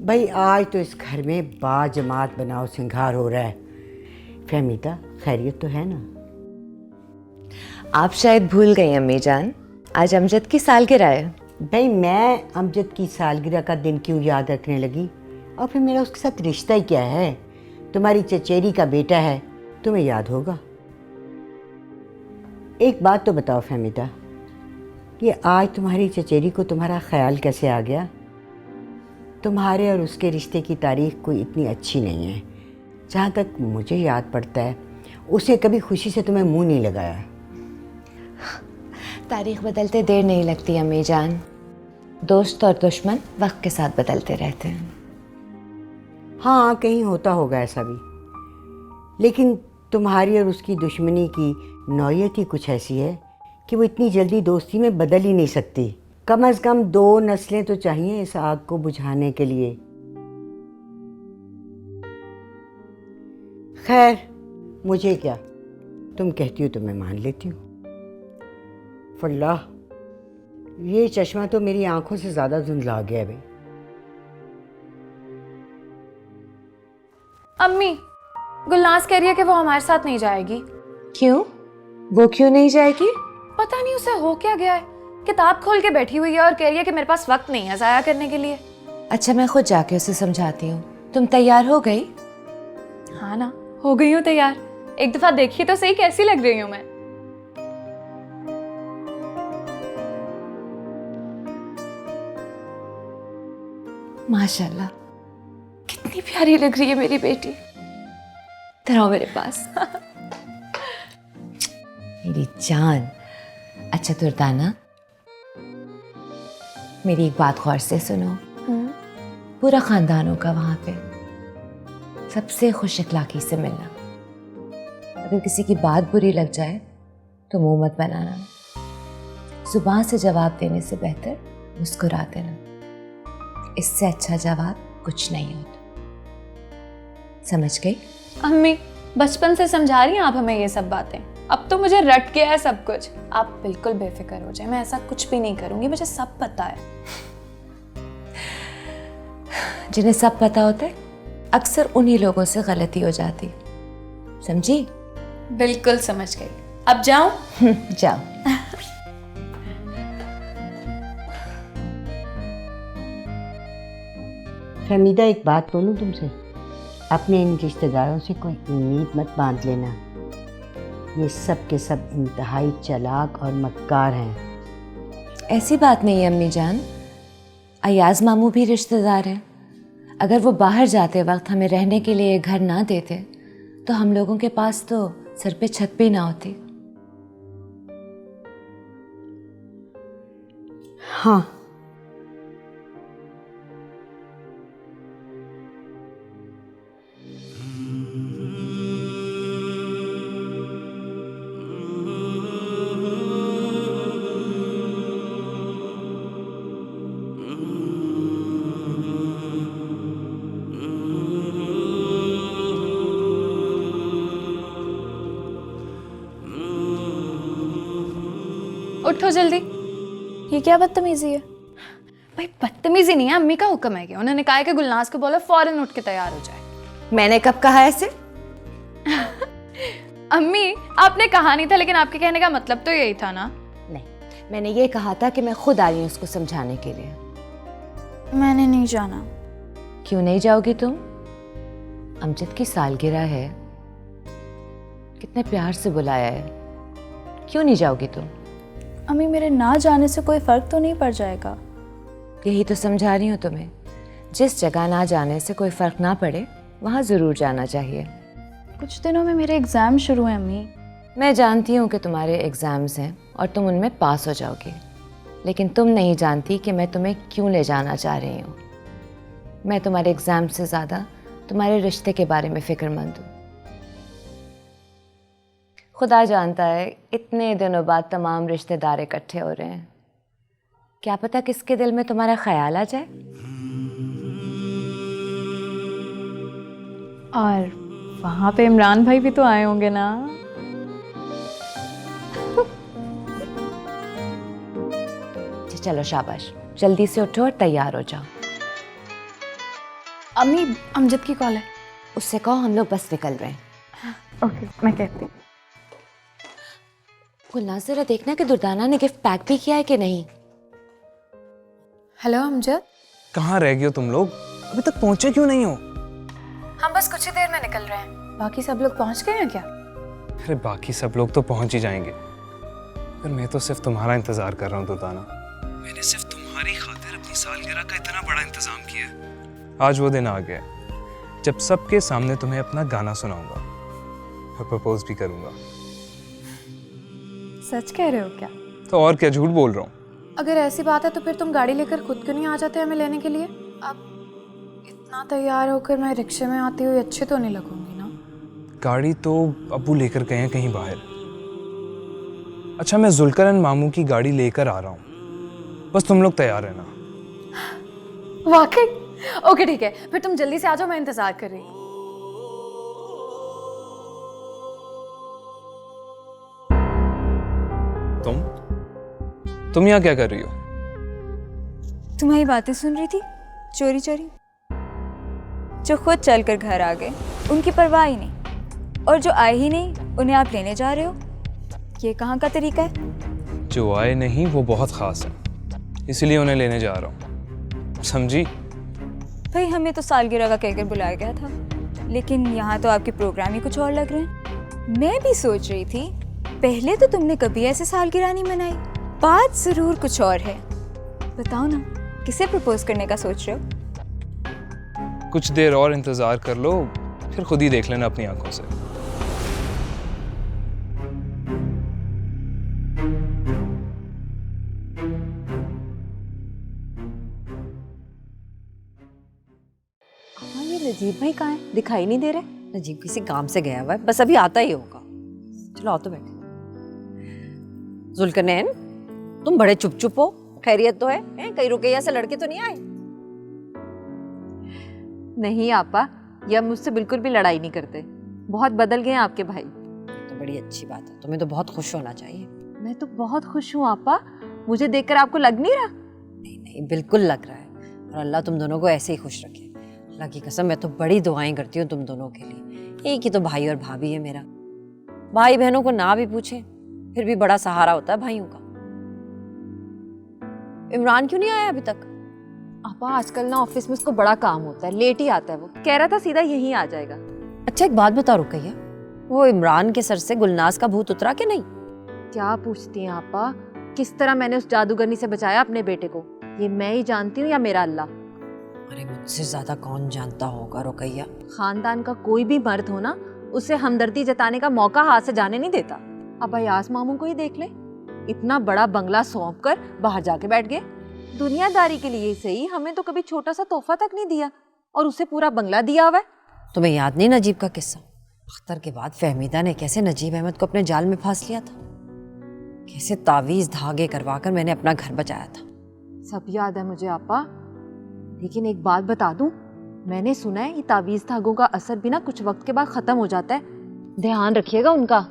भाई आज तो इस घर में बाजमात बनाओ सिंगार हो रहा है। फहमीदा खैरियत तो है ना? आप शायद भूल गई अम्मी जान, आज अमजद की सालगिरह है। भाई मैं अमजद की सालगिरह का दिन क्यों याद रखने लगी? और फिर मेरा उसके साथ रिश्ता ही क्या है? तुम्हारी चचेरी का बेटा है, तुम्हें याद होगा। एक बात तो बताओ फहमीदा, ये आज तुम्हारी चचेरी को तुम्हारा ख्याल कैसे आ गया? तुम्हारे और उसके रिश्ते की तारीख कोई इतनी अच्छी नहीं है। जहाँ तक मुझे याद पड़ता है उसे कभी खुशी से तुम्हें मुंह नहीं लगाया। तारीख बदलते देर नहीं लगती अम्मी जान, दोस्त और दुश्मन वक्त के साथ बदलते रहते हैं। हाँ कहीं होता होगा ऐसा भी, लेकिन तुम्हारी और उसकी दुश्मनी की नौयत ही कुछ ऐसी है कि वो इतनी जल्दी दोस्ती में बदल ही नहीं सकती। कम से कम 2 नस्लें तो चाहिए इस आग को बुझाने के लिए। खैर मुझे क्या, तुम कहती हो तो मैं मान लेती हूँ। फल्लाह, ये चश्मा तो मेरी आंखों से ज़्यादा धुंधला गया भाई। अम्मी, गुलनाज कह रही है कि वो हमारे साथ नहीं जाएगी। क्यों? वो क्यों नहीं जाएगी? पता नहीं उसे हो क्या गया है। किताब खोल के बैठी हुई है और कह रही है कि मेरे पास वक्त नहीं है जाया करने के लिए। अच्छा मैं खुद जाके उसे समझाती हूँ। तुम तैयार हो गई? हाँ ना, हो गई हूँ तैयार। एक दफा देखी तो सही कैसी लग रही हूँ मैं। माशाल्लाह, कितनी प्यारी लग रही है मेरी बेटी। तरह मेरे पास मेरी जान। अच्छा दुर्दाना, मेरी एक बात गौर से सुनो। पूरा खानदान होगा वहां पे, सबसे खुश इखलाकी से मिलना। अगर किसी की बात बुरी लग जाए तो मुंह मत बनाना। जुबान से जवाब देने से बेहतर मुस्कुरा देना। इससे अच्छा जवाब कुछ नहीं होता। समझ गई? अम्मी, बचपन से समझा रही हैं आप हमें ये सब बातें। अब तो मुझे रट गया है सब कुछ। आप बिल्कुल बेफिक्र हो जाए, मैं ऐसा कुछ भी नहीं करूंगी, मुझे सब पता है। जिन्हें सब पता होता है अक्सर उन्हीं लोगों से गलती हो जाती। समझी? बिल्कुल समझ गई। अब जाऊं? जाओ। फहमीदा एक बात बोलूं तुमसे, अपने इन रिश्तेदारों से कोई उम्मीद मत बांध लेना। ये सब के सब इंतहाई चालाक और मक्कार हैं। ऐसी बात नहीं है अम्मी जान, अयाज मामू भी रिश्तेदार हैं। अगर वो बाहर जाते वक्त हमें रहने के लिए घर ना देते तो हम लोगों के पास तो सर पे छत भी ना होती। हाँ उठो जल्दी। ये क्या बदतमीजी है? भाई बदतमीजी नहीं है, अम्मी का हुक्म है कि उन्होंने कहा है कि गुलनाज को बोलो फौरन उठ के तैयार हो जाए। मैंने कब कहा ऐसे? अम्मी आपने कहा नहीं था, लेकिन आपके कहने का मतलब तो यही था ना। नहीं, मैंने ये कहा था कि मैं खुद आई हूँ उसको समझाने के लिए। मैंने नहीं जाना। क्यों नहीं जाओगी तुम? अमजद की सालगिरह है, कितने प्यार से बुलाया है, क्यों नहीं जाओगी तुम? अम्मी मेरे ना जाने से कोई फर्क तो नहीं पड़ जाएगा? यही तो समझा रही हूँ तुम्हें। जिस जगह ना जाने से कोई फर्क ना पड़े वहाँ ज़रूर जाना चाहिए। कुछ दिनों में मेरे एग्जाम शुरू हैं अम्मी। मैं जानती हूँ कि तुम्हारे एग्ज़ाम्स हैं और तुम उनमें पास हो जाओगे, लेकिन तुम नहीं जानती कि मैं तुम्हें क्यों ले जाना चाह रही हूँ। मैं तुम्हारे एग्ज़ाम से ज़्यादा तुम्हारे रिश्ते के बारे में फ़िक्रमंद हूँ। खुदा जानता है इतने दिनों बाद तमाम रिश्तेदार इकट्ठे हो रहे हैं, क्या पता किसके दिल में तुम्हारा ख्याल आ जाए। और वहां पे इमरान भाई भी तो आए होंगे ना। चलो शाबाश, जल्दी से उठो और तैयार हो जाओ। अम्मी अमजद की कॉल है। उससे कहो हम लोग बस निकल रहे हैं। ओके मैं कहती हूँ। गुलनाज जरा देखना कि दुर्दाना ने गिफ्ट पैक भी किया है कि नहीं। हेलो अमजद। कहाँ रह गए हो तुम लोग? अभी तक पहुंचे क्यों नहीं हो? हम बस कुछ ही देर में निकल रहे हैं। बाकी सब लोग पहुंच गए हैं क्या? अरे बाकी सब लोग तो पहुंच ही जाएंगे, पर मैं तो सिर्फ तुम्हारा इंतजार कर रहा हूँ दुर्दाना। मैंने सिर्फ तुम्हारी खातिर अपनी सालगिरह का इतना बड़ा इंतजाम किया है। आज वो दिन आ गया है जब सबके सामने तुम्हें अपना गाना सुनाऊंगा और प्रपोज भी करूंगा। सच कह रहे हो क्या? तो और क्या, झूठ बोल रहा हूँ? अगर ऐसी बात है तो फिर तुम गाड़ी लेकर खुद क्यों नहीं आ जाते हमें लेने के लिए? अब इतना तैयार होकर मैं रिक्शे में आती हुई अच्छी तो नहीं लगूंगी ना? गाड़ी तो अब्बू लेकर गए हैं कहीं बाहर। अच्छा, मैं जुल्करन मामू की गाड़ी लेकर आ रहा हूँ, बस तुम लोग तैयार रहना। वाकई? ओके ठीक है, फिर तुम जल्दी से आ जाओ, मैं इंतजार कर रही हूँ। तुम यहाँ क्या कर रही हो? तुम्हारी बातें सुन रही थी चोरी चोरी। जो खुद चलकर घर आ गए उनकी परवाह ही नहीं, और जो आए ही नहीं उन्हें आप लेने जा रहे हो। ये कहाँ का तरीका है? जो आए नहीं वो बहुत खास है, इसलिए उन्हें लेने जा रहा हूँ, समझी? भाई हमें तो सालगिरह का कहकर बुलाया गया था, लेकिन यहाँ तो आपके प्रोग्राम ही कुछ और लग रहे हैं। मैं भी सोच रही थी पहले तो तुमने कभी ऐसे सालगिरह नहीं मनाई, बात जरूर कुछ और है। बताओ ना, किसे प्रपोज करने का सोच रहे हो? कुछ देर और इंतजार कर लो, फिर खुद ही देख लेना अपनी आंखों से। हाँ, ये नजीब भाई कहाँ है? दिखाई नहीं दे रहे। नजीब किसी काम से गया हुआ है, बस अभी आता ही होगा। चलो आओ तो बैठे। जुल्करनैन, तुम बड़े चुप चुप हो, खैरियत तो है? कहीं रुकैया से लड़के तो नहीं आए? नहीं आपा, ये अब मुझसे बिल्कुल भी लड़ाई नहीं करते। बहुत बदल गए हैं आपके भाई। तो बड़ी अच्छी बात है, तुम्हें तो बहुत खुश होना चाहिए। मैं तो बहुत खुश हूँ आपा, मुझे देखकर आपको लग नहीं रहा? नहीं नहीं, बिल्कुल लग रहा है। और अल्लाह तुम दोनों को ऐसे ही खुश रखे। अल्लाह की कसम, मैं तो बड़ी दुआएं करती हूँ तुम दोनों के लिए। एक ही तो भाई और भाभी है मेरा। भाई बहनों को ना भी पूछे फिर भी बड़ा सहारा होता है भाइयों का। इमरान क्यों नहीं आया अभी तक? आपा आजकल ना ऑफिस में उसको बड़ा काम होता है, लेट ही आता है। वो कह रहा था सीधा यहीं आ जाएगा। अच्छा एक बात बता रुकैया, वो इमरान के सर से गुलनाज का भूत उतरा कि नहीं? क्या पूछती हैं आपा? किस तरह मैंने उस जादूगरनी से बचाया अपने बेटे को, ये मैं ही जानती हूँ या मेरा अल्लाह? अरे मुझसे ज्यादा कौन जानता होगा रुकैया। खानदान का कोई भी मर्द हो ना, उसे हमदर्दी जताने का मौका हाथ से जाने नहीं देता। अब अयास मामू को ही देख ले, इतना बड़ा बंगला सौंप कर बाहर जाके बैठ गए। दुनियादारी के लिए सही, हमें तो कभी छोटा सा तोहफा तक नहीं दिया, और उसे पूरा बंगला दिया हुआ है। तुम्हें याद नहीं नजीब का किस्सा? अख्तर के बाद फहमीदा ने कैसे नजीब अहमद को अपने जाल में फांस लिया था, कैसे तावीज धागे करवाकर मैंने अपना घर बचाया था। सब याद है मुझे आपा, लेकिन एक बात बता दूं, मैंने सुना है ये तावीज धागों का असर भी ना कुछ वक्त के बाद खत्म हो जाता है। ध्यान रखिएगा उनका।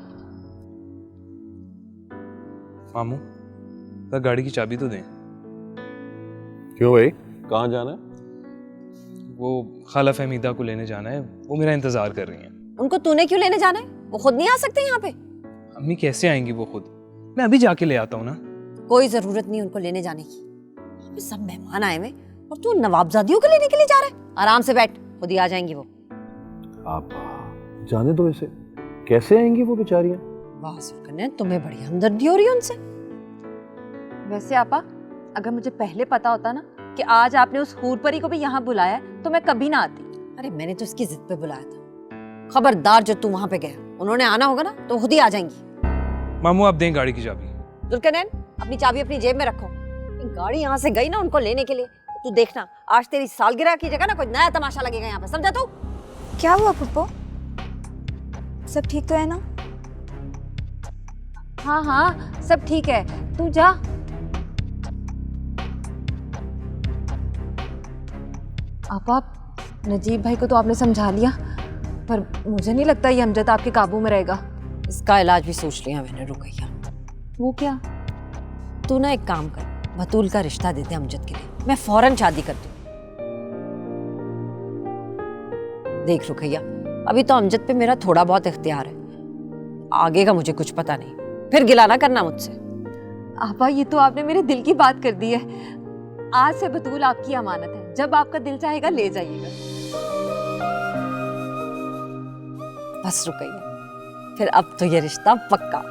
मामू, तो गाड़ी की चाबी तो दें। क्यों भाई, कहाँ जाना है? वो खाला फहमीदा को लेने जाना है, वो मेरा इंतजार कर रही हैं। उनको तूने क्यों लेने जाना है? वो खुद नहीं आ सकते यहाँ पे? अम्मी कैसे आएंगी वो खुद? मैं अभी जाके ले आता हूँ ना। कोई जरूरत नहीं उनको लेने जाने की। यहाँ पे सब मेहमान आए हुए और तू नवाबजादियों को लेने के लिए जा रहा है? आराम से बैठ, खुद ही आ जाएंगी वो। आप जाने दो इसे, कैसे आएंगी वो बेचारियां? वाह सुकन्या, तुम्हें बड़ी हमदर्दी हो रही है उनसे। वैसे आपा, अगर मुझे पहले पता होता ना कि आज आपने उस हूर परी को भी यहाँ बुलाया है, तो मैं कभी ना आती। अरे मैंने तो इसकी जिद पे बुलाया था। खबरदार जो तू वहां पे गया, उन्होंने आना होगा ना तो खुद ही आ जाएंगी। मामू आप दें गाड़ी की चाबी। जुल्करनैन, अपनी चाबी अपनी जेब में रखो। गाड़ी यहाँ से गई ना उनको लेने के लिए, तू देखना आज तेरी सालगिरह की जगह ना कोई नया तमाशा लगेगा यहाँ पे, समझा तू? क्या हुआ पप्पो? सब ठीक तो है ना? हाँ हाँ सब ठीक है, तू जा। आपा, नजीब भाई को तो आपने समझा लिया, पर मुझे नहीं लगता ये अमजद आपके काबू में रहेगा। इसका इलाज भी सोच लिया मैंने रुकैया। वो क्या? तू ना एक काम कर, बतूल का रिश्ता देते अमजद के लिए, मैं फौरन शादी कर दूँ। देख रुकैया, अभी तो अमजद पे मेरा थोड़ा बहुत इख्तियार है, आगे का मुझे कुछ पता नहीं, फिर गिला ना करना मुझसे। आपा ये तो आपने मेरे दिल की बात कर दी है। आज से बतूल आपकी अमानत है, जब आपका दिल चाहेगा ले जाइएगा। बस रुकैया, फिर अब तो ये रिश्ता पक्का।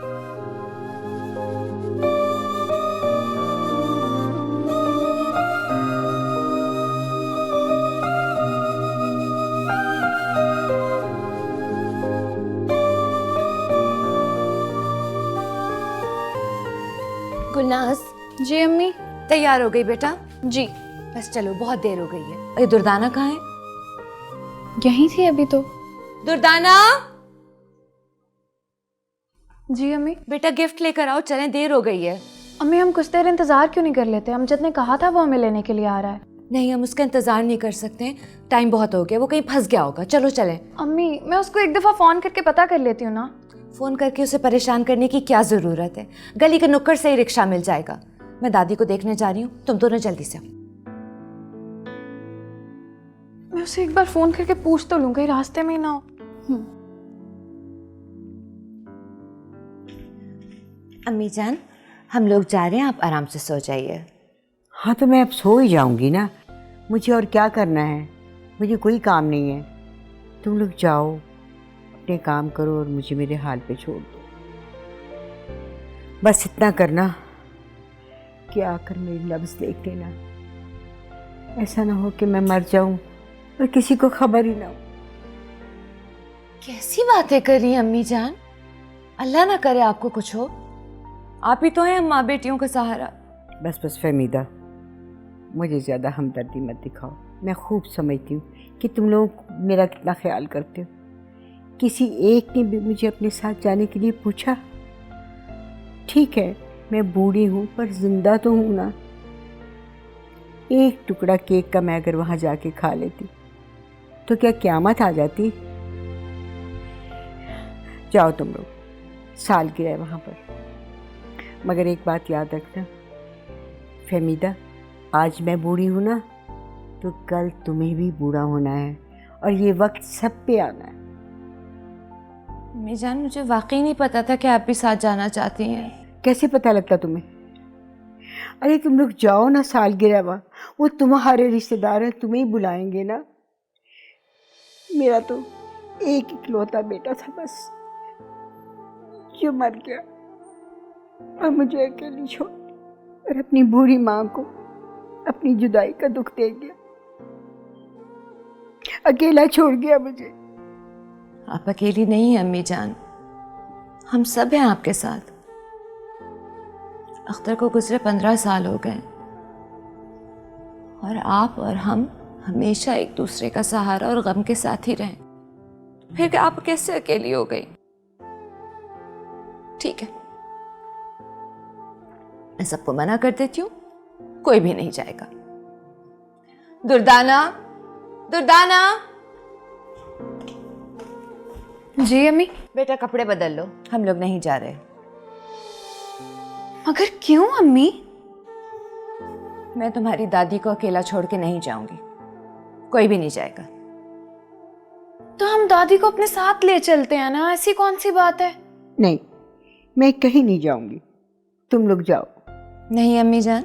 गुलनाज, जी अम्मी। तैयार हो गई बेटा? जी। बस चलो, बहुत देर हो गई है। अरे दुर्दाना कहाँ है? यहीं थी अभी तो। दुर्दाना, जी अम्मी। बेटा गिफ्ट लेकर आओ, चलें, देर हो गई है। अम्मी हम कुछ देर इंतजार क्यों नहीं कर लेते? अमजद ने कहा था वो हमें लेने के लिए आ रहा है। नहीं, हम उसका इंतजार नहीं कर सकते, टाइम बहुत हो गया, वो कहीं फंस गया होगा। चलो चलें। अम्मी मैं उसको एक दफ़ा फ़ोन करके पता कर लेती हूँ ना। फोन करके उसे परेशान करने की क्या जरूरत है? गली के नुक्कड़ से ही रिक्शा मिल जाएगा। मैं दादी को देखने जा रही हूँ, तुम दोनों जल्दी से आओ। मैं उसे एक बार फ़ोन करके पूछ तो लूँ, कहीं रास्ते में ही ना हो। अम्मी जान, हम लोग जा रहे हैं, आप आराम से सो जाइए। हाँ तो मैं अब सो ही जाऊंगी ना, मुझे और क्या करना है? मुझे कोई काम नहीं है। तुम लोग जाओ, अपने काम करो और मुझे मेरे हाल पे छोड़ दो। बस इतना करना कि आकर मेरी लफ्ज़ देख लेना। ऐसा ना हो कि मैं मर जाऊं और किसी को खबर ही ना हो। कैसी बातें कर रही हैं अम्मी जान? अल्लाह ना करे आपको कुछ हो। आप ही तो हैं माँ बेटियों का सहारा। बस बस फहमीदा, मुझे ज़्यादा हमदर्दी मत दिखाओ। मैं खूब समझती हूँ कि तुम लोग मेरा कितना ख्याल करते हो। किसी एक ने भी मुझे अपने साथ जाने के लिए पूछा? ठीक है, मैं बूढ़ी हूँ पर जिंदा तो हूँ ना। एक टुकड़ा केक का मैं अगर वहाँ जाके खा लेती तो क्या क़यामत आ जाती? जाओ तुम लोग, सालगिरह है वहाँ पर। मगर एक बात याद रखना फहमीदा, आज मैं बूढ़ी हूँ ना, तो कल तुम्हें भी बूढ़ा होना है और ये वक्त सब पे आना है। अम्मी जान, मुझे वाकई नहीं पता था कि आप भी साथ जाना चाहती हैं। कैसे पता लगता तुम्हें? अरे तुम लोग जाओ ना सालगिरह, वो तुम्हारे रिश्तेदार हैं, तुम्हें ही बुलाएंगे ना। मेरा तो एक इकलौता बेटा था बस, जो मर गया और मुझे अकेली छोड़ और अपनी बूढ़ी माँ को अपनी जुदाई का दुख दे गया। अकेला छोड़ गया मुझे। आप अकेली नहीं हैं अम्मी जान, हम सब हैं आपके साथ। अख्तर को गुजरे 15 साल हो गए और आप और हम हमेशा एक दूसरे का सहारा और गम के साथ ही रहें। फिर आप कैसे अकेली हो गई? ठीक है, मैं सबको मना कर देती हूँ, कोई भी नहीं जाएगा। दुर्दाना, दुर्दाना। जी अम्मी। बेटा कपड़े बदल लो, हम लोग नहीं जा रहे। मगर क्यों अम्मी? मैं तुम्हारी दादी को अकेला छोड़ के नहीं जाऊंगी, कोई भी नहीं जाएगा। तो हम दादी को अपने साथ ले चलते हैं ना, ऐसी कौन सी बात है? नहीं, मैं कहीं नहीं जाऊंगी, तुम लोग जाओ। नहीं अम्मी जान,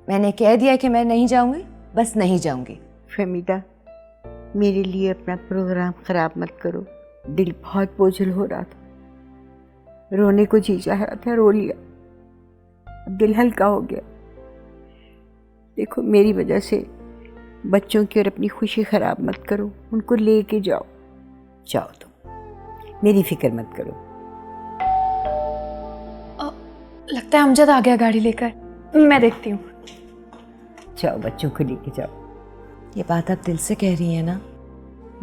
मैंने कह दिया कि मैं नहीं जाऊंगी, बस नहीं जाऊंगी। फहमीदा, मेरे लिए अपना प्रोग्राम ख़राब मत करो। दिल बहुत बोझल हो रहा था, रोने को जी चाह रहा था, रो लिया, अब दिल हल्का हो गया। देखो मेरी वजह से बच्चों की और अपनी खुशी ख़राब मत करो, उनको लेके जाओ। जाओ तुम, मेरी फिक्र मत करो। लगता है अमजद आ गया गाड़ी लेकर, मैं देखती हूँ। जाओ बच्चों को लेके जाओ। ये बात आप दिल से कह रही हैं ना?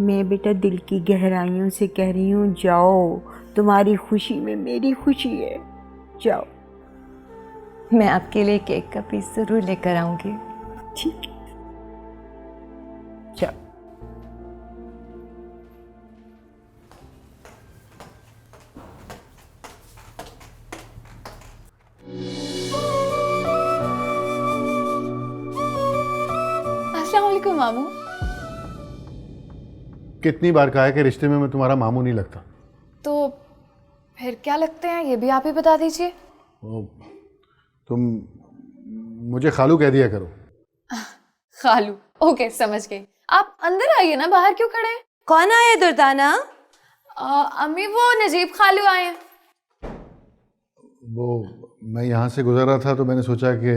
मैं बेटा दिल की गहराइयों से कह रही हूँ, जाओ, तुम्हारी खुशी में मेरी खुशी है, जाओ। मैं आपके लिए केक का पीस जरूर लेकर आऊंगी। ठीक है, जाओ। अस्सलाम वालेकुम मामू। कितनी बार कहा है कि रिश्ते में मैं तुम्हारा मामू नहीं लगता। तो फिर क्या लगते हैं ये भी आप ही बता दीजिए। तुम मुझे खालू कह दिया करो। खालू, ओके समझ गई। आप अंदर आइए ना, बाहर क्यों खड़े हैं? कौन आया दुर्दाना? अम्मी वो नजीब खालू आए हैं। वो मैं यहाँ से गुजर रहा था तो मैंने सोचा कि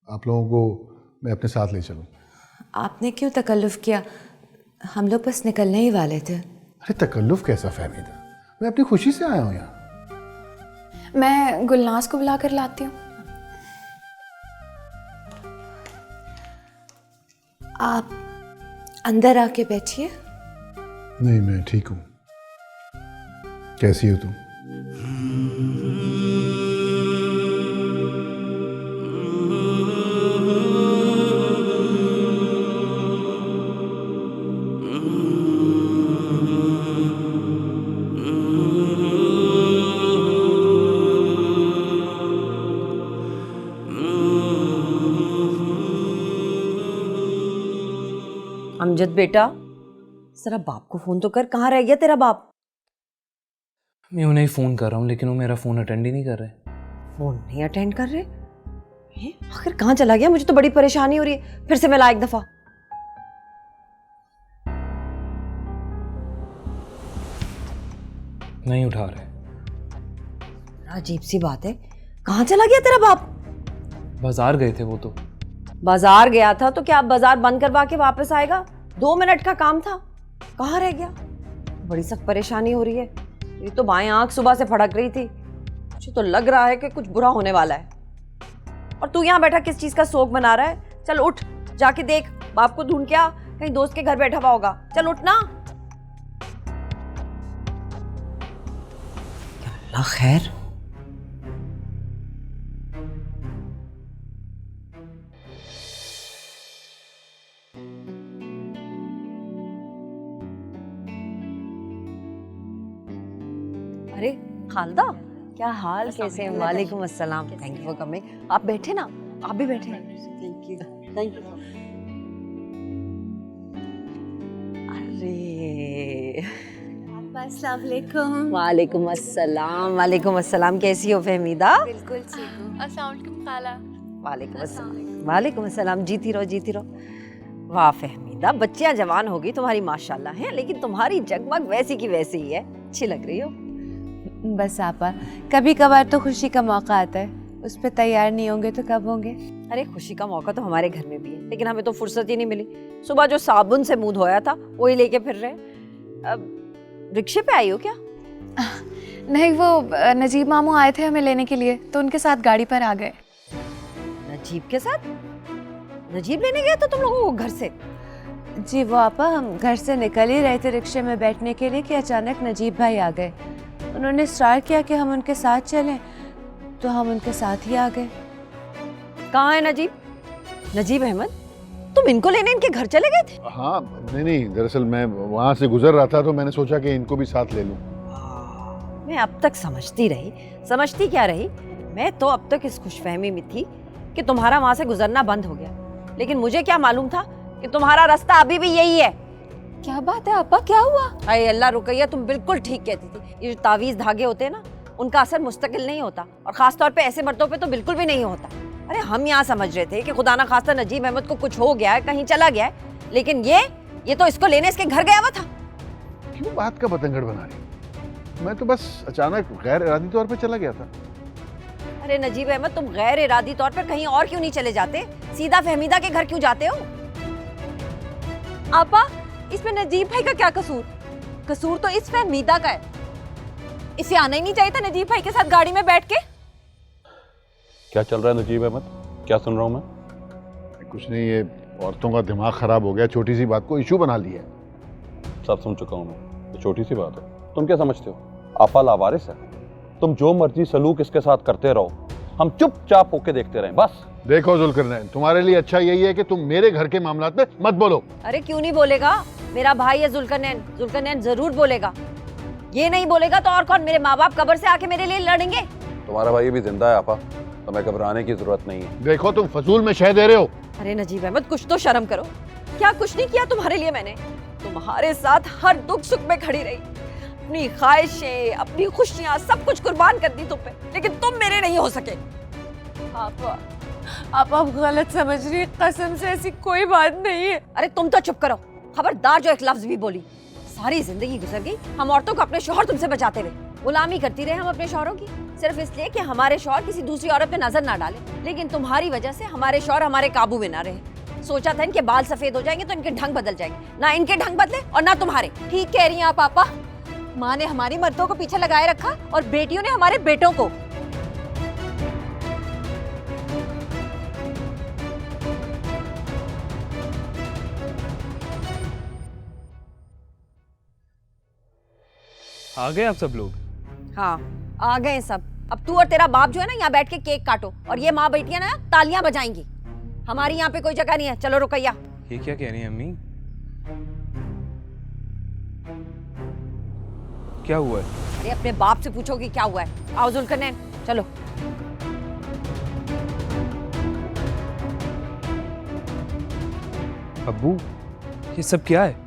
आप लोगों को मैं अपने साथ ले चलूँ। आपने क्यों तकल्लुफ़ किया? हम लोग बस निकलने ही वाले थे। अरे तकल्लुफ़ कैसा फहमीदा, मैं अपनी खुशी से आया हूँ यहाँ। मैं गुलनाज को बुला कर लाती हूँ। आप अंदर आके बैठिए। नहीं, मैं ठीक हूँ। कैसी हो तुम? अमजद बेटा, जरा बाप को फोन तो कर, कहाँ रह गया तेरा बाप? मैं उन्हें ही फ़ोन कर रहा हूँ लेकिन वो मेरा फ़ोन अटेंड ही नहीं कर रहे। फोन नहीं अटेंड कर रहे? आखिर कहाँ चला गया? मुझे तो बड़ी परेशानी हो रही है। फिर से मिला एक दफा। नहीं उठा रहे। अजीब सी बात है, कहाँ चला गया तेरा बाप? बाजार गए थे वो तो। बाजार गया था तो क्या अब बाजार बंद करवा के वापस आएगा? 2 मिनट का काम था, कहाँ रह गया? बड़ी सख्त परेशानी हो रही है। ये तो बाएं आंख सुबह से फड़क रही थी, मुझे तो लग रहा है कि कुछ बुरा होने वाला है। और तू यहाँ बैठा किस चीज का शोक मना रहा है? चल उठ, जाके देख, बाप को ढूंढ के आ, कहीं दोस्त के घर बैठा हुआ होगा। चल उठ ना। या अल्लाह खैर। अरे खालदा, क्या हाल, कैसे हैं? वालेकुम अस्सलाम, थैंक यू फॉर कमिंग। आप बैठे ना, आप भी बैठे। Thank you, thank you. अरे अस्सलाम वालेकुम। वालेकुम अस्सलाम, वालेकुम अस्सलाम। कैसी हो फहमीदा? बिल्कुल ठीक हूँ। अस्सलाम वालेकुम खाला। वालेकुम अस्सलाम। वालेकुम अस्सलाम। जीती रहो, जीती रहो। वाह फहमीदा, बच्चियां जवान होगी तुम्हारी माशाल्लाह हैं, लेकिन तुम्हारी जगमग वैसी की वैसी ही है, अच्छी लग रही हो। बस आपा, कभी कभार तो खुशी का मौका आता है, उस पर तैयार नहीं होंगे तो कब होंगे? अरे खुशी का मौका तो हमारे घर में भी है, लेकिन हमें तो फुर्सत ही नहीं मिली। सुबह जो साबुन से मुंह धोया था वही लेके फिर रहे। अब रिक्शे पे आई हो क्या? नहीं, वो नजीब मामू आए थे हमें लेने के लिए, तो उनके साथ गाड़ी पर आ गए। नजीब के साथ? नजीब लेने गया था तुम लोगों को घर से? जी वो आपा, हम घर से निकल ही रहे थे रिक्शे में बैठने के लिए कि अचानक नजीब भाई आ गए। उन्होंने स्टार्ट किया कि हम उनके साथ चलें, तो हम उनके साथ ही आ गए। कहाँ है नजीब? नजीब अहमद, तुम इनको लेने इनके घर चले गए थे? हाँ, नहीं, दरअसल मैं वहाँ से गुजर रहा था तो मैंने सोचा कि इनको भी साथ ले लूँ। मैं अब तक समझती क्या रही? मैं तो अब तक इस खुशफहमी में थी कि तुम्हारा वहाँ से गुजरना बंद हो गया, लेकिन मुझे क्या मालूम था कि तुम्हारा रास्ता अभी भी यही है। क्या बात है आपा, क्या हुआ? अरे अल्लाह रुकैया, तुम बिल्कुल ठीक कहती थी। ये जो तावीज़ धागे होते हैं ना, उनका असर मुस्तकिल नहीं होता, और ख़ास तौर पे ऐसे मर्दों पे तो बिल्कुल भी नहीं होता। अरे हम यहाँ समझ रहे थे कि खुदा ना खास्ता नजीब अहमद को कुछ हो गया है, कहीं चला गया है, लेकिन ये तो इसको लेने इसके घर गया हुआ था। क्यों बात का बतंगड़ बना रही? मैं तो बस अचानक गैर इरादी तौर पे चला गया था। अरे नजीब अहमद, तुम गैर इरादी तौर पर कहीं और क्यों नहीं चले जाते? सीधा फहमीदा के घर क्यों जाते हो? आपा, इसमें नजीब भाई का क्या कसूर? कसूर तो इस फहमीदा का है। इसे आना ही नहीं चाहिए था नजीब भाई के साथ गाड़ी में बैठ के। क्या चल रहा है नजीब अहमद? क्या सुन रहा हूँ मैं? कुछ नहीं, ये औरतों का दिमाग खराब हो गया, छोटी सी बात को इशू बना लिया है। सब सुन चुका हूँ मैं, ये छोटी सी बात है। तुम क्या समझते हो आपा लावारिस है? तुम जो मर्जी सलूक इसके साथ करते रहो, हम चुपचाप होके देखते रहें बस। देखो जुल्करनैन, तुम्हारे लिए अच्छा यही है कि तुम मेरे घर के मामलात में मत बोलो। अरे क्यों नहीं बोलेगा? मेरा भाई है जुल्करनैन जरूर बोलेगा। ये नहीं बोलेगा तो और कौन? मेरे माँ बाप कब्र से आके मेरे लिए लड़ेंगे। तुम्हारा भाई भी जिंदा है आपा, तुम्हें घबराने की जरूरत नहीं है। देखो तुम फजूल में शह दे रहे हो। अरे नजीब अहमद, कुछ तो शर्म करो। क्या कुछ नहीं किया तुम्हारे लिए मैंने? तुम्हारे साथ हर दुख सुख में खड़ी रही, अपनी ख्वाहिशें, अपनी खुशियां सब कुछ कुर्बान कर दी तुम पे, लेकिन तुम मेरे नहीं हो सके। आप गलत समझ रही है, कसम से ऐसी कोई बात नहीं है। अरे तुम तो चुप करो, खबरदार जो एक लफ्ज भी बोली। सारी जिंदगी गुजर गई हम औरतों को अपने शौहर तुमसे बचाते हुए, गुलामी करती रहे हम अपने शौहरों की, सिर्फ इसलिए कि हमारे शौहर किसी दूसरी औरत पे नजर ना डाले। लेकिन तुम्हारी वजह से हमारे शौहर हमारे काबू में ना रहे। सोचा था इनके बाल सफेद हो जाएंगे तो इनके ढंग बदल जाएंगे, ना इनके ढंग बदले और ना तुम्हारे। ठीक कह रही हैं आप पापा, माँ ने हमारी मर्दों को पीछे लगाए रखा और बेटियों ने हमारे बेटों को। आ गए आप सब लोग? हाँ आ गए सब। अब तू और तेरा बाप जो है ना यहाँ बैठ के केक काटो, और ये माँ बेटियां ना तालियां बजाएंगी। हमारी यहाँ पे कोई जगह नहीं है, चलो रुकैया। ये क्या कह रही हैं अम्मी? क्या हुआ है? अरे अपने बाप से पूछोगी क्या हुआ है। आओ जुल्करनैन चलो। अब्बू ये सब क्या है?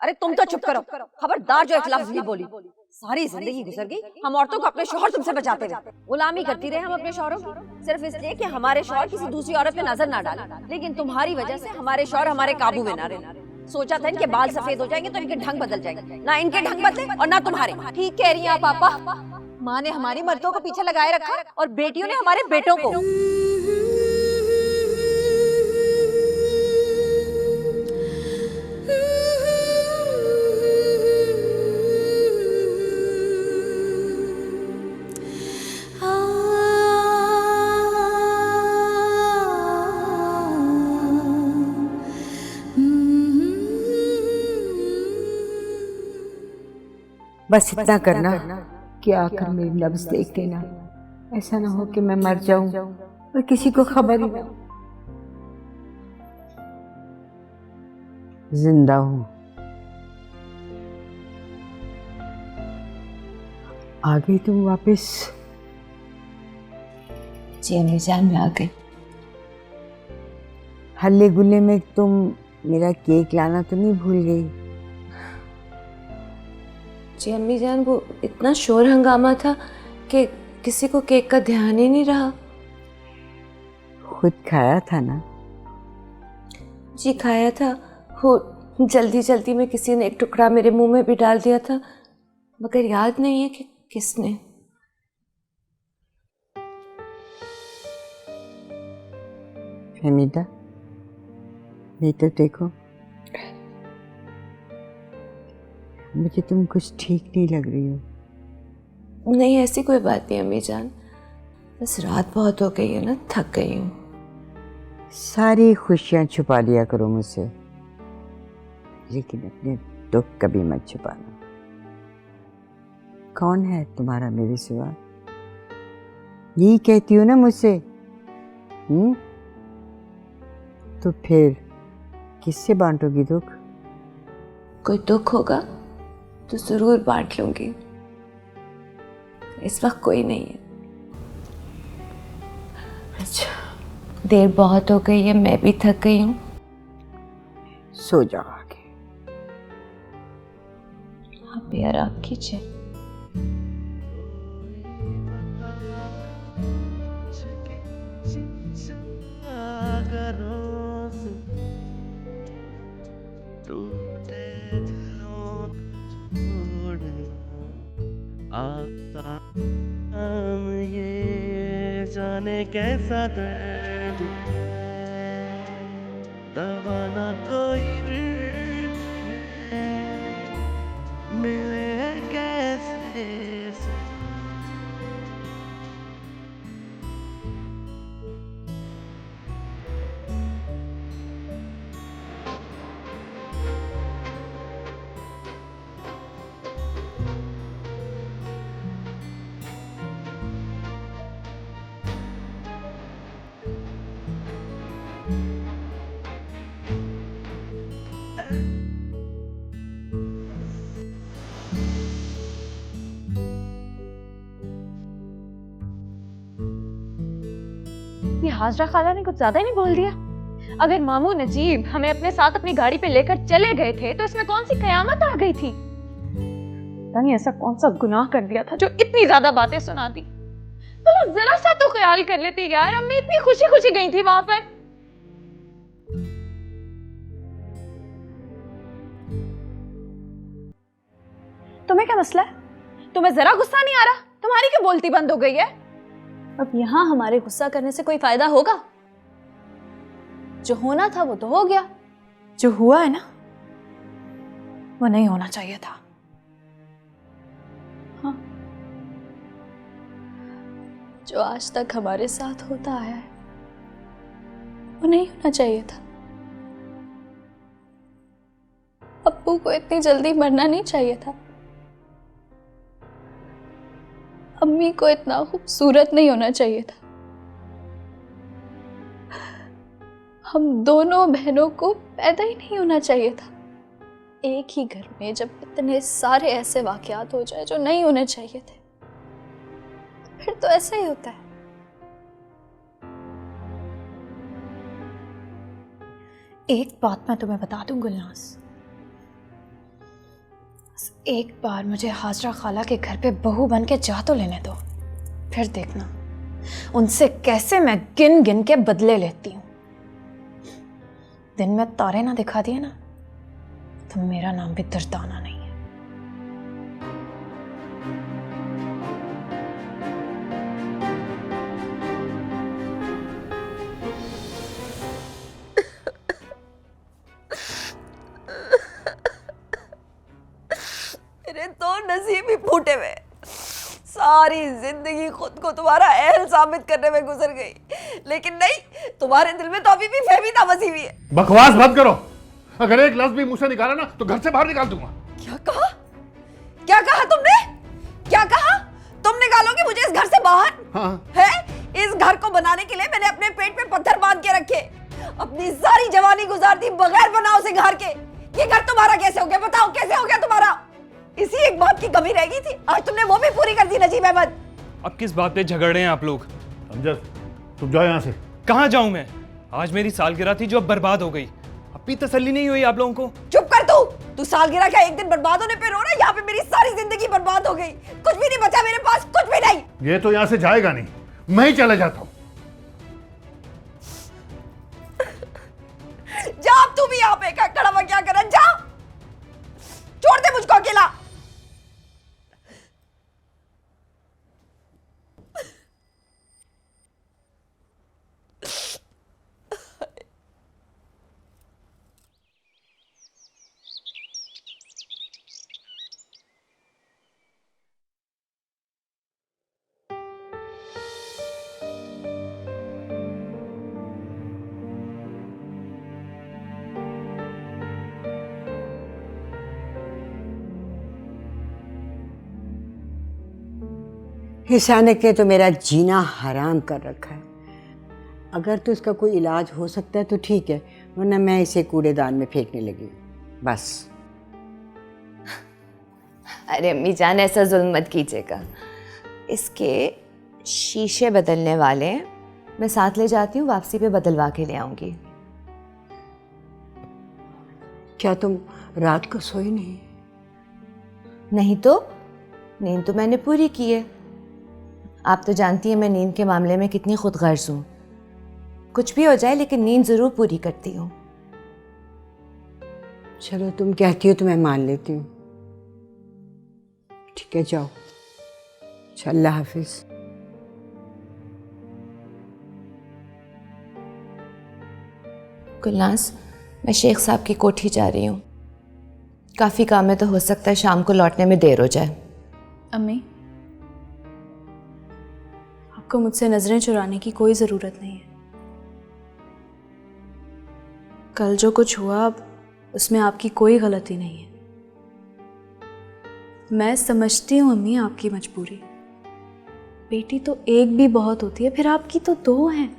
अरे तुम तो चुप करो, खबरदार जो एक लफ्ज भी बोली। सारी जिंदगी गुजर गई हम औरतों को अपने शौहर तुमसे बचाते हुए, गुलामी करती रहे हम अपने शौहरों की, सिर्फ इसलिए कि हमारे शौहर किसी दूसरी औरत पे नजर ना डाले। लेकिन तुम्हारी वजह से हमारे शौहर हमारे काबू में ना रहे। सोचा था इनके बाल सफेद हो जाएंगे तो इनके ढंग बदल जाएंगे, ना इनके ढंग बदले और ना तुम्हारे। ठीक कह रही हैं आप पापा, माँ ने हमारी मर्दों को पीछे लगाए रखा और बेटियों ने हमारे बेटों को। बस इतना करना कि आकर मेरी लफ्ज देख लेना, ऐसा ना हो कि मैं मर जाऊं और किसी को खबर ही ना। जिंदा हूं। आ गई तुम वापस? जी अम्मी जान मैं आ गई। हल्ले गुल्ले में तुम मेरा केक लाना तो नहीं भूल गई? जी अम्मी जान वो इतना शोर हंगामा था कि किसी को केक का ध्यान ही नहीं रहा। खुद खाया था ना? जी खाया था, वो जल्दी जल्दी में किसी ने एक टुकड़ा मेरे मुंह में भी डाल दिया था, मगर याद नहीं है कि किसने। हमीदा ये तो देखो, मुझे तुम कुछ ठीक नहीं लग रही हो। नहीं ऐसी कोई बात नहीं अम्मी जान, बस रात बहुत हो गई है ना, थक गई हूँ। सारी खुशियाँ छुपा लिया करो मुझसे, लेकिन अपने दुख कभी मत छुपाना। कौन है तुम्हारा मेरे सिवा? यही कहती हो ना मुझसे? तो फिर किससे बांटोगी दुख? कोई दुख होगा तो जरूर बांट लूंगी, इस वक्त कोई नहीं है। अच्छा देर बहुत हो गई है, मैं भी थक गई हूँ। सो जाओ आगे। आप भी आराम कीजिए। जाने कैसा दर्द है, दबाना कोई मिले कैसे। ये हाजरा खाला ने कुछ ज्यादा ही नहीं बोल दिया। अगर मामू नजीब हमें अपने साथ अपनी गाड़ी पे लेकर चले गए थे तो इसमें कौन सी कयामत आ गई थी। पता नहीं ऐसा कौन सा गुनाह कर दिया था जो इतनी ज्यादा बातें सुना दी। चलो जरा सा तो ख्याल कर लेती यार, अम्मी इतनी खुशी खुशी गई थी वहां पर। तुम्हें क्या मसला है? तुम्हें जरा गुस्सा नहीं आ रहा? तुम्हारी क्यों बोलती बंद हो गई है? अब यहां हमारे गुस्सा करने से कोई फायदा होगा? जो होना था वो तो हो गया, जो हुआ है ना वो नहीं होना चाहिए था। हाँ, जो आज तक हमारे साथ होता आया है वो नहीं होना चाहिए था। अप्पू को इतनी जल्दी मरना नहीं चाहिए था। अम्मी को इतना खूबसूरत नहीं होना चाहिए था। हम दोनों बहनों को पैदा ही नहीं होना चाहिए था। एक ही घर में जब इतने सारे ऐसे वाकयात हो जाए जो नहीं होने चाहिए थे तो फिर तो ऐसा ही होता है। एक बात मैं तुम्हें बता दूं गुलनाज, एक बार मुझे हाजरा खाला के घर पे बहू बन के जा तो लेने दो, फिर देखना उनसे कैसे मैं गिन गिन के बदले लेती हूँ। दिन में तारे ना दिखा दिए ना तो मेरा नाम भी दर्दाना नहीं है। मेरे तो नसीब ही फूटे हुए। सारी जिंदगी खुद को तुम्हारा अहल साबित करने में गुजर गई, लेकिन नहीं, तुम्हारे दिल में तो अभी भी फहमीदा बसी हुई है। बकवास बंद करो। अगर एक लफ्ज भी मुंह से निकाला ना तो घर से बाहर निकाल दूंगा। क्या कहा? क्या कहा तुमने? क्या कहा? तुम निकालोगे मुझे इस घर से बाहर? हाँ। है? इस घर को बनाने के लिए मैंने अपने पेट पे पत्थर बांध के रखे, अपनी सारी जवानी गुजार दी बगैर बनाओ से घर के। ये घर तुम्हारा कैसे हो गया? बताओ कैसे हो गया तुम्हारा? इसी एक बात की कमी रह गई थी, आज तुमने वो भी पूरी कर दी नजीब अहमद। अब किस बात पे झगड़ रहे हैं आप लोग? अमजद, तुम जाओ यहाँ से। कहाँ जाऊं मैं? आज मेरी सालगिरह थी जो अब बर्बाद हो गई। अब भी तसल्ली नहीं हुई आप लोगों को? चुप कर तू सालगिरह का एक दिन बर्बाद होने पे रो रहा है, यहाँ पे मेरी सारी जिंदगी बर्बाद हो गई। कुछ भी नहीं बचा मेरे पास, कुछ भी नहीं। ये तो यहाँ से जाएगा नहीं, मैं ही चला जाता हूँ। जा, अब तू भी यहाँ पे खड़ा हुआ क्या कर रहा है? जा, छोड़ दे मुझको अकेला। हिसानक ने तो मेरा जीना हराम कर रखा है। अगर तो इसका कोई इलाज हो सकता है तो ठीक है, वरना मैं इसे कूड़ेदान में फेंकने लगी बस। अरे अम्मी जान, ऐसा जुल्म मत कीजिएगा। इसके शीशे बदलने वाले हैं, मैं साथ ले जाती हूँ, वापसी पे बदलवा के ले आऊँगी। क्या तुम रात को सोई नहीं? नहीं तो नींद तो मैंने पूरी की है। आप तो जानती हैं मैं नींद के मामले में कितनी खुदगर्ज हूँ। कुछ भी हो जाए लेकिन नींद ज़रूर पूरी करती हूँ। चलो तुम कहती हो तो मैं मान लेती हूँ। ठीक है, जाओ। अच्छा, अल्लाह हाफिज। गुलनाज, मैं शेख साहब की कोठी जा रही हूँ। काफ़ी काम है, तो हो सकता है शाम को लौटने में देर हो जाए। अम्मी, आपको मुझसे नजरें चुराने की कोई ज़रूरत नहीं है। कल जो कुछ हुआ उसमें आपकी कोई गलती नहीं है। मैं समझती हूँ अम्मी आपकी मजबूरी। बेटी तो एक भी बहुत होती है, फिर आपकी तो दो हैं।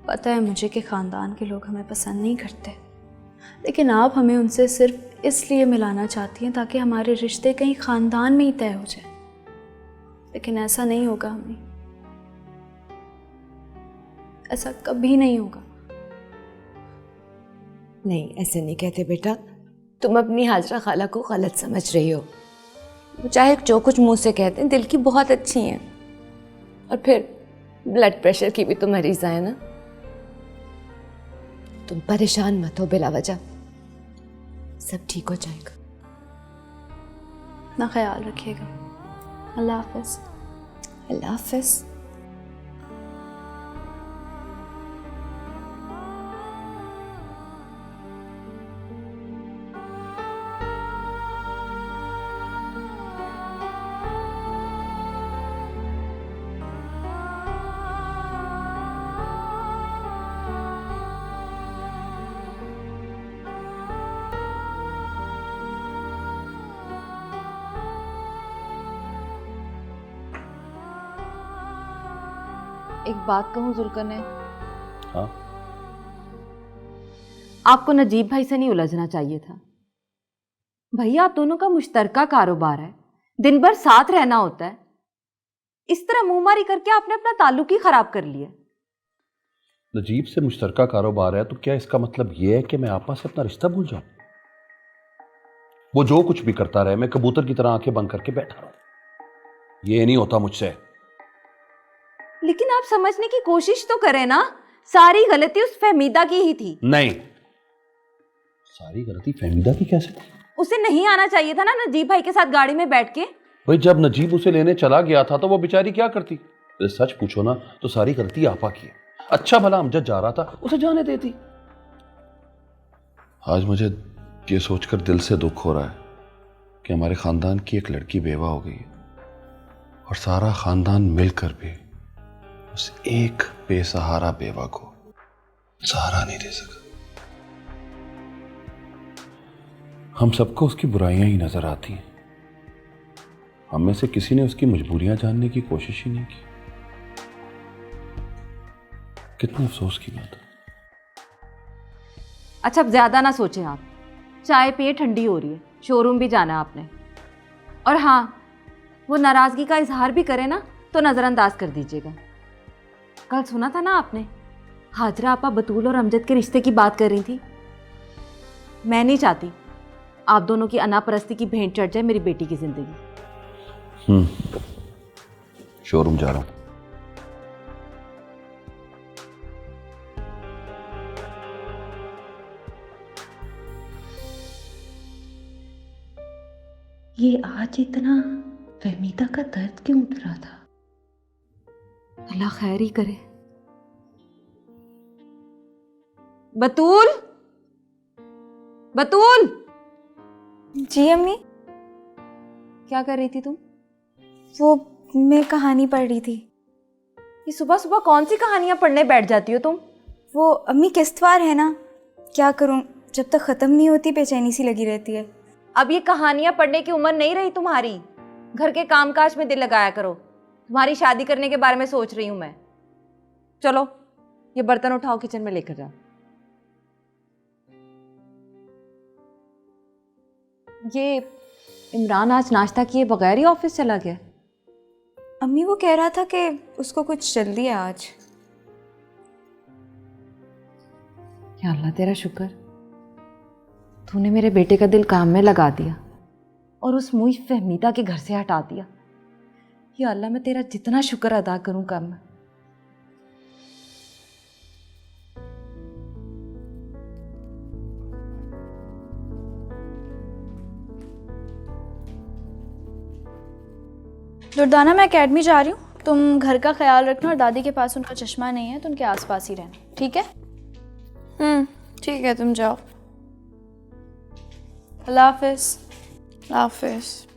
पता है मुझे कि ख़ानदान के लोग हमें पसंद नहीं करते, लेकिन आप हमें उनसे सिर्फ इसलिए मिलाना चाहती हैं ताकि हमारे रिश्ते कहीं ख़ानदान में ही तय हो जाए। लेकिन ऐसा नहीं होगा अम्मी, ऐसा कभी नहीं होगा। नहीं, ऐसे नहीं कहते बेटा। तुम अपनी हाजरा खाला को गलत समझ रही हो। वो चाहे जो कुछ मुंह से कहते हैं, दिल की बहुत अच्छी हैं। और फिर ब्लड प्रेशर की भी तो मरीज़ है ना। तुम परेशान मत हो बिला वजह, सब ठीक हो जाएगा। अपना ख्याल रखिएगा। अल्लाह हाफ़िज़। अल्लाह हाफ़िज़। एक बात कहूँ जुल्करनैन, हाँ, आपको नजीब भाई से नहीं उलझना चाहिए था। भैया, आप दोनों का मुश्तरका कारोबार है, दिन भर साथ रहना होता है। इस तरह मुंहमारी करके आपने अपना ताल्लुक ही खराब कर लिया। नजीब से मुश्तरका कारोबार है तो क्या इसका मतलब यह है कि मैं आपा से अपना रिश्ता भूल जाऊं? वो जो कुछ भी करता रहे, मैं कबूतर की तरह आंखें बंद करके बैठा रहूं। ये नहीं होता मुझसे। लेकिन आप समझने की कोशिश तो करें ना, सारी गलती उस फहमीदा की ही थी। नहीं, सारी गलती फहमीदा की कैसे? उसे नहीं आना चाहिए था ना नजीब भाई के साथ गाड़ी में बैठ के। भाई, जब नजीब उसे लेने चला गया था तो वो बेचारी क्या करती? सच पूछो ना तो सारी गलती आपा की है। अच्छा भला अमजद जा रहा था, उसे जाने देती। आज मुझे ये सोचकर दिल से दुख हो रहा है कि हमारे खानदान की एक लड़की बेवा हो गई है और सारा खानदान मिलकर भी उस एक बेसहारा बेवा को सहारा नहीं दे सका। हम सबको उसकी बुराइयां ही नजर आती हैं। हम में से किसी ने उसकी मजबूरियां जानने की कोशिश ही नहीं की। कितने अफसोस की बात है। अच्छा, अब ज्यादा ना सोचें आप। चाय पिए, ठंडी हो रही है, शोरूम भी जाना है आपने। और हाँ, वो नाराजगी का इजहार भी करे ना तो नजरअंदाज कर दीजिएगा। कल सुना था ना आपने, हाजरा आपा बतूल और अमजद के रिश्ते की बात कर रही थी। मैं नहीं चाहती आप दोनों की अनापरस्ती की भेंट चढ़ जाए मेरी बेटी की जिंदगी। शोरूम जा रहा हूं। ये आज इतना फहमीदा का दर्द क्यों उठ रहा था? अल्लाह खैर ही करे। बतूल, बतूल। जी अम्मी। क्या कर रही थी तुम? वो मैं कहानी पढ़ रही थी। ये सुबह सुबह कौन सी कहानियां पढ़ने बैठ जाती हो तुम? वो अम्मी किस्तवार है ना, क्या करूं, जब तक ख़त्म नहीं होती बेचैनी सी लगी रहती है। अब ये कहानियां पढ़ने की उम्र नहीं रही तुम्हारी। घर के कामकाज में दिल लगाया करो। तुम्हारी शादी करने के बारे में सोच रही हूं मैं। चलो, ये बर्तन उठाओ, किचन में लेकर जाओ। ये इमरान आज नाश्ता किए बगैर ही ऑफिस चला गया। अम्मी वो कह रहा था कि उसको कुछ जल्दी है आज। या अल्लाह, तेरा शुक्र, तूने मेरे बेटे का दिल काम में लगा दिया और उस मुई फहमीदा के घर से हटा दिया। या अल्लाह, मैं तेरा जितना शुक्र अदा करूं कम। दुर्दाना, मैं एकेडमी जा रही हूँ। तुम घर का ख्याल रखना और दादी के पास उनका चश्मा नहीं है तो उनके आसपास ही रहना, ठीक है? ठीक है, तुम जाओ। अल्लाह हाफिज़। अल्लाह हाफिज़।